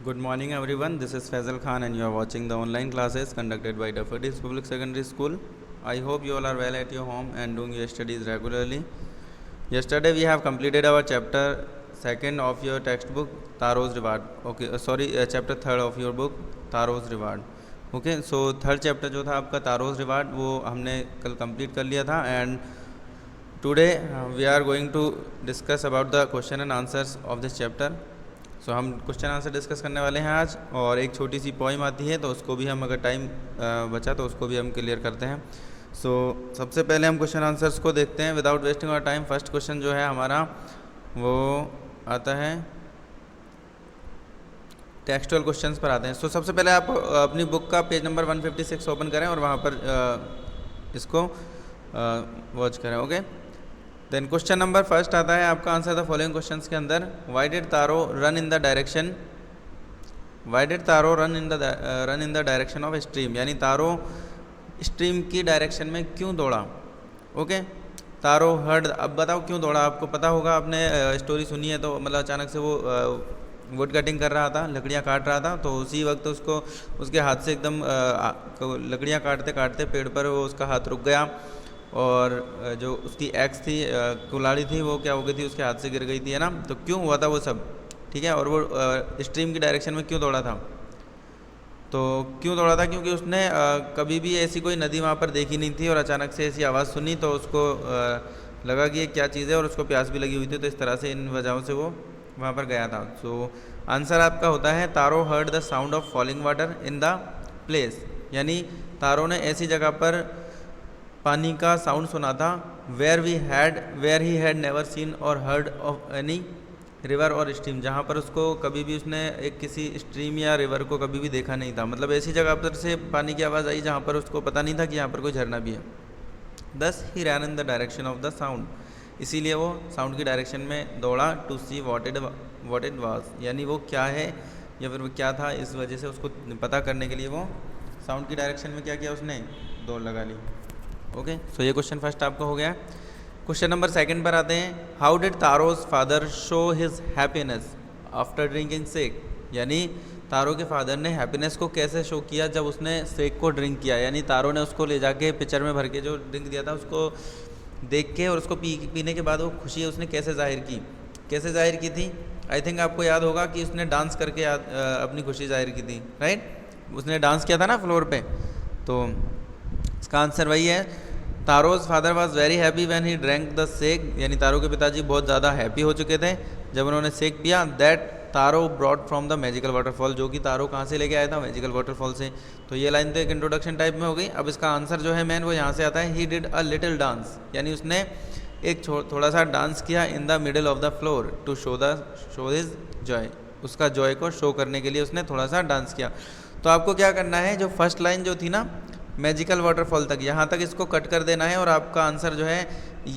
Good morning everyone, this is Faisal Khan and you are watching the online classes conducted by Daffodils Public Secondary School. I hope you all are well at your home and doing your studies regularly. Yesterday we have completed our chapter 2nd of your textbook Taro's Reward. Chapter 3rd of your book Taro's Reward. Okay, so third chapter जो था आपका तारोज reward वो हमने कल complete कर लिया था and today we are going to discuss about the question and answers of this chapter. So हम क्वेश्चन आंसर डिस्कस करने वाले हैं आज और एक छोटी सी पोइम आती है तो उसको भी हम अगर टाइम बचा तो उसको भी हम क्लियर करते हैं. सो सबसे पहले हम क्वेश्चन आंसर्स को देखते हैं without wasting our time. First question जो है हमारा वो आता है टेक्सचुअल क्वेश्चंस पर आते हैं. सो सबसे पहले आप अपनी बुक का पेज नंबर 156 ओपन करें और वहाँ पर इसको वॉच करें. Okay, then question number first आता है आपका आंसर द फॉलोइंग क्वेश्चंस के अंदर. Why did Taro run in the direction of stream, यानी तारो स्ट्रीम की डायरेक्शन में क्यों दौड़ा. Okay, Taro heard. अब बताओ क्यों दौड़ा. आपको पता होगा, आपने स्टोरी सुनी है तो मतलब अचानक से वो वुड कटिंग कर रहा था, लकड़ियाँ काट रहा था, तो उसी वक्त उसको उसके हाथ से एकदम लकड़ियाँ काटते काटते पेड़ पर वो उसका हाथ रुक गया और जो उसकी एक्स थी कुल्हाड़ी थी वो क्या हो गई थी, उसके हाथ से गिर गई थी, है ना. तो क्यों हुआ था वो सब, ठीक है. और वो स्ट्रीम की डायरेक्शन में क्यों दौड़ा था. तो क्यों दौड़ा था, क्योंकि उसने कभी भी ऐसी कोई नदी वहाँ पर देखी नहीं थी और अचानक से ऐसी आवाज़ सुनी तो उसको लगा कि ये क्या चीज़ है और उसको प्यास भी लगी हुई थी, तो इस तरह से इन वजहों से वो वहाँ पर गया था. सो आंसर आपका होता है Taro heard the sound of falling water in the place, यानी तारो ने ऐसी जगह पर पानी का साउंड सुना था where he had never seen or heard of any river or stream, जहाँ पर उसको कभी भी उसने एक किसी स्ट्रीम या रिवर को कभी भी देखा नहीं था. मतलब ऐसी जगह पर से पानी की आवाज़ आई जहाँ पर उसको पता नहीं था कि यहाँ पर कोई झरना भी है. Thus he ran in the direction of the sound, इसीलिए वो साउंड की डायरेक्शन में दौड़ा. To see what it was, यानी वो क्या है या फिर वो क्या था, इस वजह से उसको पता करने के लिए वो साउंड की डायरेक्शन में क्या किया, उसने दौड़ लगा ली. ओके, सो ये क्वेश्चन फर्स्ट आपका हो गया. क्वेश्चन नंबर सेकंड पर आते हैं. How did Taro's father show his happiness after drinking sake, यानी तारो के फादर ने हैप्पीनेस को कैसे शो किया जब उसने सेक को ड्रिंक किया. यानी तारो ने उसको ले जाके पिक्चर में भर के जो ड्रिंक दिया था उसको देख के और उसको पीने के बाद वो खुशी उसने कैसे जाहिर की थी. आई थिंक आपको याद होगा कि उसने डांस करके अपनी खुशी जाहिर की थी, राइट. उसने डांस किया था ना फ्लोर पे. तो इसका आंसर वही है. Taro's father was very happy when he drank the sake, यानी तारो के पिताजी बहुत ज़्यादा हैप्पी हो चुके थे जब उन्होंने सेक पिया. That taro broad from the magical waterfall, जो कि तारो कहाँ से लेके आया था, मैजिकल वाटरफॉल से. तो ये लाइन तो एक इंट्रोडक्शन टाइप में हो गई. अब इसका आंसर जो है मैन वो यहाँ से आता है. He did a little dance, यानी उसने एक थोड़ा सा डांस किया in the middle of the floor to show his joy, उसका जॉय को शो करने के लिए उसने थोड़ा सा डांस किया. तो आपको क्या करना है, जो फर्स्ट लाइन जो थी ना मैजिकल वाटरफॉल तक, यहाँ तक इसको कट कर देना है और आपका आंसर जो है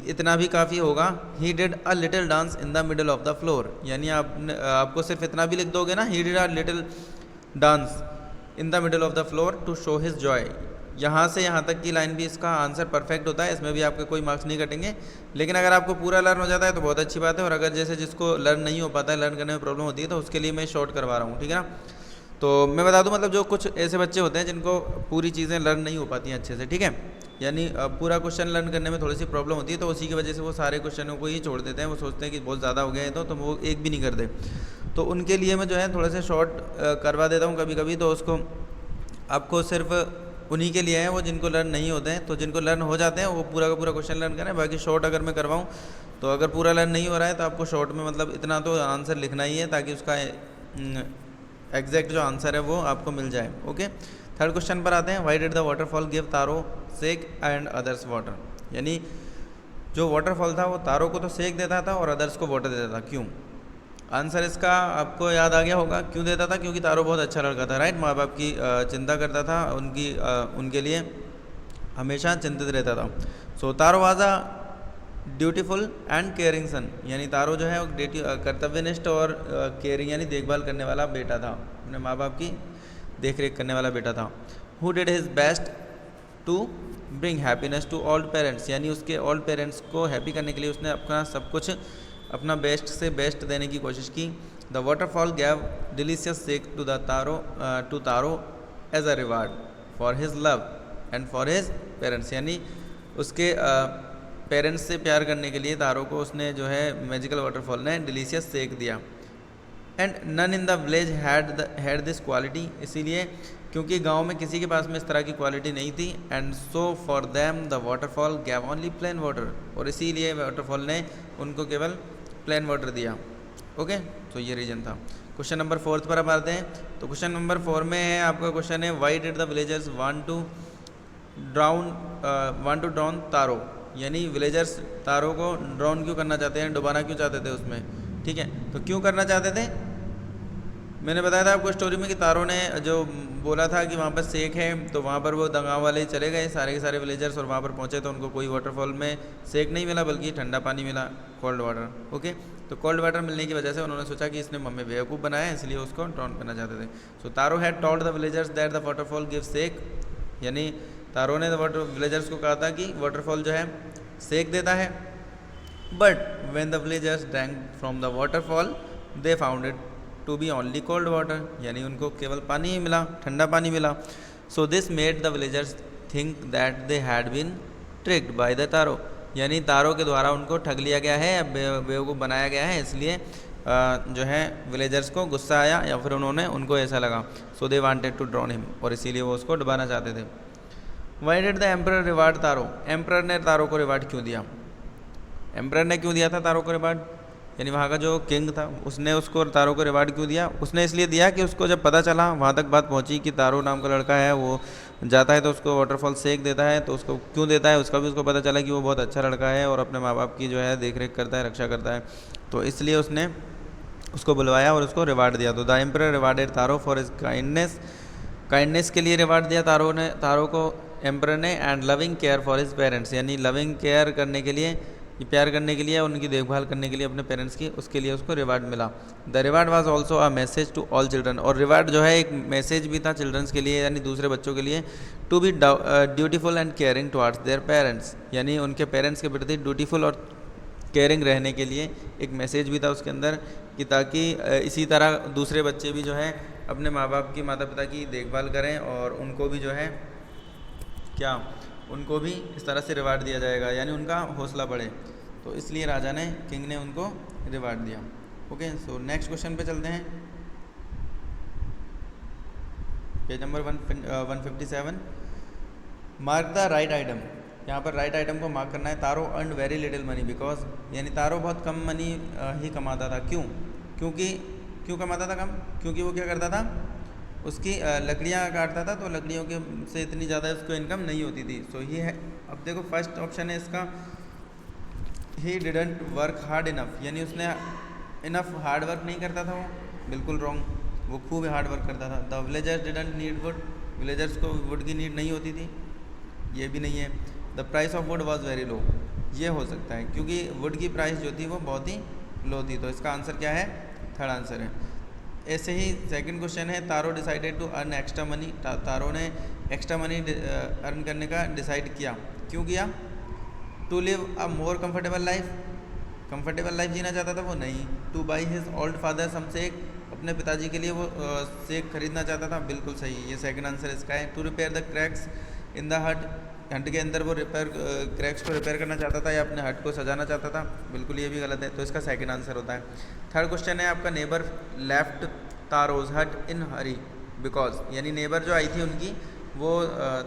इतना भी काफ़ी होगा. He did a little dance in the middle of the floor, यानी आपको सिर्फ इतना भी लिख दोगे ना, he did a little dance in the middle of the floor to show his joy. यहाँ से यहाँ तक की लाइन भी इसका आंसर परफेक्ट होता है, इसमें भी आपके कोई मार्क्स नहीं कटेंगे. लेकिन अगर आपको पूरा लर्न हो जाता है तो बहुत अच्छी बात है, और अगर जैसे जिसको लर्न नहीं हो पाता है, लर्न करने में प्रॉब्लम होती है, तो उसके लिए मैं शॉर्ट करवा रहा हूँ, ठीक है ना. तो मैं बता दूं, मतलब जो कुछ ऐसे बच्चे होते हैं जिनको पूरी चीज़ें लर्न नहीं हो पाती हैं अच्छे से, ठीक है, यानी पूरा क्वेश्चन लर्न करने में थोड़ी सी प्रॉब्लम होती है, तो उसी की वजह से वो सारे क्वेश्चनों को ही छोड़ देते हैं. वो सोचते हैं कि बहुत ज़्यादा हो गया है तो वो एक भी नहीं करते. तो उनके लिए मैं जो है थोड़े से शॉर्ट करवा देता हूँ कभी कभी. तो उसको आपको सिर्फ उन्हीं के लिए है वो जिनको लर्न नहीं होते हैं. तो जिनको लर्न हो जाते हैं वो पूरा का पूरा क्वेश्चन लर्न करें. बाकी शॉर्ट अगर मैं करवाऊँ तो अगर पूरा लर्न नहीं हो रहा है तो आपको शॉर्ट में मतलब इतना तो आंसर लिखना ही है ताकि उसका एग्जैक्ट जो आंसर है वो आपको मिल जाए. ओके, थर्ड क्वेश्चन पर आते हैं. Why did the waterfall give Taro shake and others water, यानी जो वाटरफॉल था वो तारो को तो सेक देता था और अदर्स को वाटर देता था. क्यों. आंसर इसका आपको याद आ गया होगा. क्यों देता था, क्योंकि तारो बहुत अच्छा लड़का था, राइट. माँ बाप की चिंता करता था, उनके लिए हमेशा चिंतित रहता था. So Taro was a dutiful and caring son, यानी तारो जो है वो कर्तव्यनिष्ठ और केयरिंग यानी देखभाल करने वाला बेटा था, अपने माँ बाप की देख रेख करने वाला बेटा था. Who did his best to bring happiness to all parents, यानी उसके ऑल पेरेंट्स को हैप्पी करने के लिए उसने अपना सब कुछ अपना बेस्ट से बेस्ट देने की कोशिश की। The waterfall gave delicious shake to Taro as a reward for his love and for his parents, यानी उसके पेरेंट्स से प्यार करने के लिए तारो को उसने जो है मैजिकल वाटरफॉल ने डिलीशियस शेक दिया। And none in the village had this quality, इसीलिए क्योंकि गांव में किसी के पास में इस तरह की क्वालिटी नहीं थी। And so for them the waterfall gave only plain water, और इसीलिए वाटरफॉल ने उनको केवल प्लेन वाटर दिया। ओके, तो ये रीजन था। क्वेश्चन नंबर 4 पर अब आते हैं। तो क्वेश्चन नंबर 4 में है आपका क्वेश्चन है why did the villagers want to drown Taro, यानी विलेजर्स तारो को ड्राउन क्यों करना चाहते हैं, डुबाना क्यों चाहते थे उसमें। ठीक है, तो क्यों करना चाहते थे, मैंने बताया था आपको स्टोरी में कि तारो ने जो बोला था कि वहाँ पर सेक है, तो वहाँ पर वो गाँव वाले चले गए सारे के सारे विलेजर्स, और वहाँ पर पहुँचे तो उनको कोई वाटरफॉल में सेक नहीं मिला बल्कि ठंडा पानी मिला, कोल्ड वाटर। ओके, तो कोल्ड वाटर मिलने की वजह से उन्होंने सोचा कि इसने हमें बेवकूफ़ बनाया है, इसलिए उसको ड्राउन करना चाहते थे। So Taro had told the villagers that the waterfall give sake, यानी तारो ने विलेजर्स को कहा था कि वाटरफॉल जो है सेक देता है। But when the villagers drank from the waterfall they found it to be only cold water, यानी उनको केवल पानी ही मिला, ठंडा पानी मिला। So this made the villagers think that they had been tricked by the Taro, यानी तारो के द्वारा उनको ठग लिया गया है, बेवकूफ़ बनाया गया है, इसलिए जो है विलेजर्स को गुस्सा आया या फिर उनको ऐसा लगा। So they wanted to drown him, और इसीलिए वो उसको डुबाना चाहते थे। Why did the emperor reward Taro, emperor ने तारो को रिवार्ड क्यों दिया, एम्परर ने क्यों दिया था तारो को रिवार्ड, यानी वहाँ का जो किंग था उसने उसको तारो को रिवार्ड क्यों दिया, उसने इसलिए दिया कि उसको जब पता चला, वहाँ तक बात पहुँची कि तारो नाम का लड़का है वो जाता है तो उसको वाटरफॉल सेक देता है, तो उसको क्यों देता है उसका भी उसको पता चला कि वो बहुत अच्छा लड़का है और अपने माँ बाप की जो है देख रेख करता है, रक्षा करता है, तो इसलिए उसने उसको बुलवाया और उसको रिवार्ड दिया। तो the emperor rewarded taro for his kindness के लिए रिवार्ड दिया तारो को एम्परर ने, and loving care for his parents, यानी लविंग केयर करने के लिए, प्यार करने के लिए, उनकी देखभाल करने के लिए अपने पेरेंट्स की, उसके लिए उसको रिवार्ड मिला। The reward was also a message to all children, और रिवार्ड जो है एक मैसेज भी था चिल्ड्रंस के लिए, यानी दूसरे बच्चों के लिए, to be dutiful and caring towards their parents, यानी उनके पेरेंट्स के प्रति ड्यूटीफुल और केयरिंग रहने के लिए एक मैसेज भी था उसके अंदर, कि ताकि इसी तरह दूसरे बच्चे भी जो है अपने माँ बाप की, माता पिता की देखभाल करें और उनको भी जो है क्या, उनको भी इस तरह से रिवार्ड दिया जाएगा, यानी उनका हौसला बढ़े, तो इसलिए राजा ने, किंग ने उनको रिवार्ड दिया। ओके, सो नेक्स्ट क्वेश्चन पे चलते हैं, page number 157। Mark the right item, यहाँ पर राइट आइटम को मार्क करना है। Taro earn very little money because, यानी तारो बहुत कम मनी ही कमाता था, क्यों कमाता था कम, क्योंकि वो क्या करता था, उसकी लकड़ियाँ काटता था, तो लकड़ियों के से इतनी ज़्यादा उसको इनकम नहीं होती थी। सो ये है, अब देखो फर्स्ट ऑप्शन है इसका, he didn't work hard enough, यानी उसने इनफ हार्ड वर्क नहीं करता था, वो बिल्कुल रॉन्ग, वो खूब हार्ड वर्क करता था। The villagers didn't need would, villagers को वुड की नीड नहीं होती थी, ये भी नहीं है। The price of would was very low, ये हो सकता है क्योंकि वुड की प्राइस जो थी वो बहुत ही लो थी, तो इसका आंसर क्या है, थर्ड आंसर है। ऐसे ही सेकंड क्वेश्चन है, Taro decided to earn extra money, Taro ने एक्स्ट्रा मनी अर्न करने का डिसाइड किया, क्यों किया, to live a more comfortable life जीना चाहता था वो, नहीं। To buy his old father some sake, अपने पिताजी के लिए वो सेक खरीदना चाहता था, बिल्कुल सही, ये सेकंड आंसर इसका है। To repair the cracks in the hut, hut के अंदर वो क्रैक्स को रिपेयर करना चाहता था या अपने हट को सजाना चाहता था, बिल्कुल ये भी गलत है, तो इसका सेकंड आंसर होता है। थर्ड क्वेश्चन है आपका, नेबर लेफ्ट तारोज हट इन हरी बिकॉज, यानी नेबर जो आई थी उनकी, वो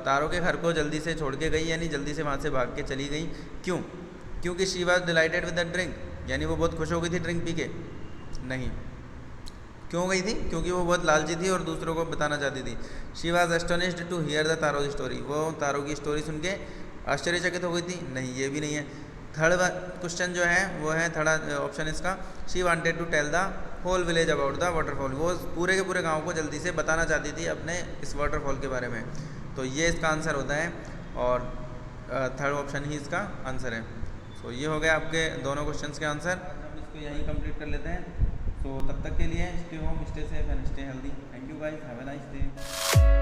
तारो के घर को जल्दी से छोड़ के गई, यानी जल्दी से वहाँ से भाग के चली गई, क्यों, क्योंकि she was dilated with the drink, यानी वो बहुत खुश हो गई थी ड्रिंक पी के, नहीं। क्यों गई थी, क्योंकि वो बहुत लालची थी और दूसरों को बताना चाहती थी। She was astonished to hear the Taro story, वो तारो की स्टोरी सुन के आश्चर्यचकित हो गई थी, नहीं, ये भी नहीं है। थर्ड क्वेश्चन जो है वो है, थर्ड ऑप्शन इसका, she wanted to tell the whole village about the waterfall, वो पूरे के पूरे गांव को जल्दी से बताना चाहती थी अपने इस वाटरफॉल के बारे में, तो ये इसका आंसर होता है और थर्ड ऑप्शन ही इसका आंसर है। सो ये हो गया आपके दोनों क्वेश्चंस के आंसर, हम इसको यहीं कंप्लीट कर लेते हैं। सो तब तक के लिए stay home, stay safe and stay healthy. Thank you guys, have a nice day.